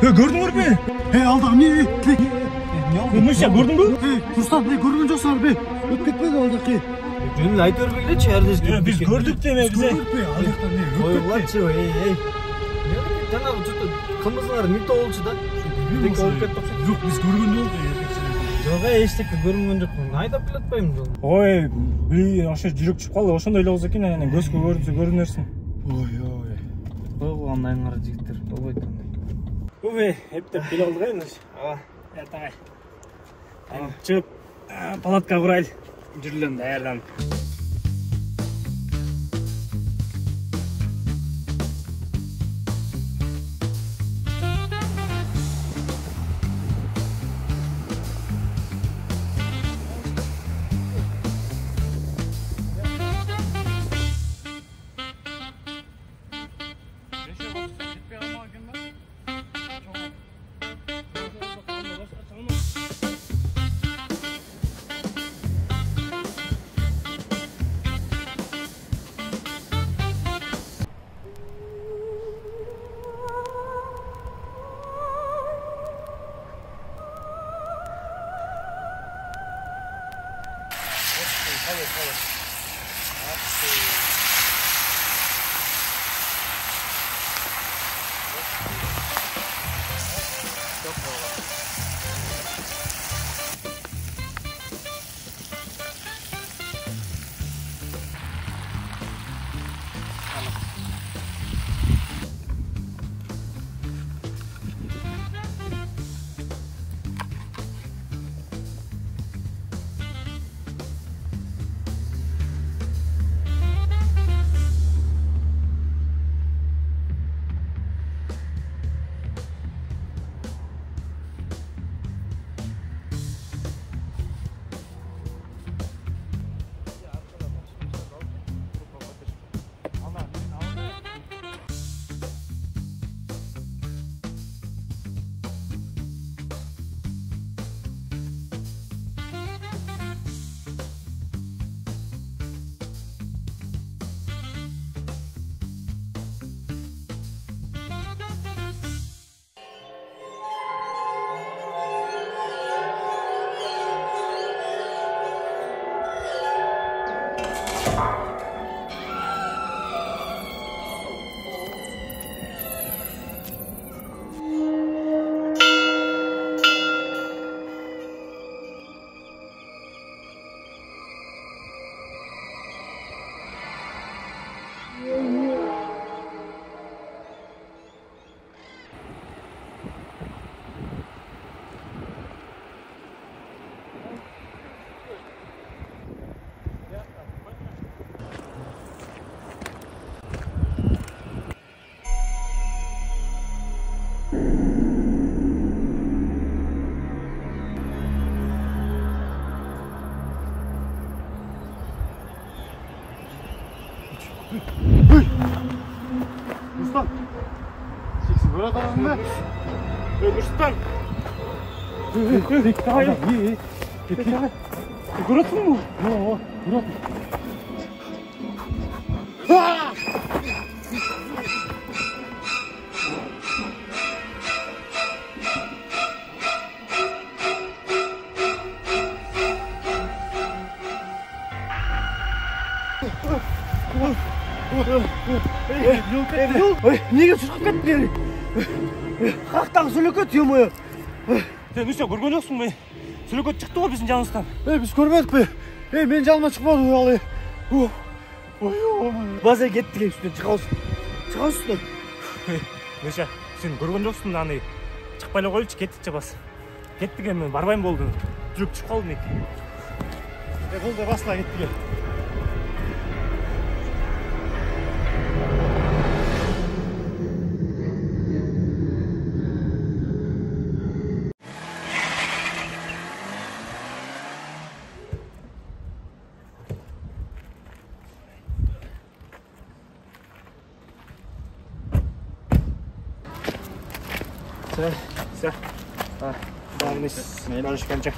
Gördün mü? Aldım ne? Müşa gördün mü? Rustam görgün joksun be. Öp ketmedi aldaki. Жөнүн айтып бербегилечи ардеш. Biz gördük deme bize. Коюлачы, эй. Жанагы жуту кымызыңар не болчу да? Тек олуп кетти окшойт. Жок, biz görgөн болду. Жок, эчтеке көрүнгөн жокмун. Айдап биле атпайм жолун. Ой, бир ошо жүрөк чыгып калды. Ошондой эле болсо экен, анан көзгө көрүнөрсүң. Ой. Кандай аңгар жигиттер болбойт андай. Ой, эптеп биле алдык эми. Ятагай. Чыгып, палатка курайлы. Жүрүлөм даярданып. Rustam. Çeksin böyle adamın mı? Rustam. Hayır. İyi. Görüyorsun mu? Yok. Görüyorum. Неге шығып кетті? Қақтағы сөлекет емойы. Сен үстен көрген жоқсың бе? Сөлекет шықты ғой біздің жанымыздан. Біз көрмедік бе? Мен жаныма шықпады. База кеттік үстен шыға үстен. Меша, сен көрген жоқсың аны шықпайлы қойылшы, кеттік жабасы. Кеттік мен барбайым болды. Жүрек шығып қалды неке. Болды басына кеттік. Все. Давай вниз. Немножечко.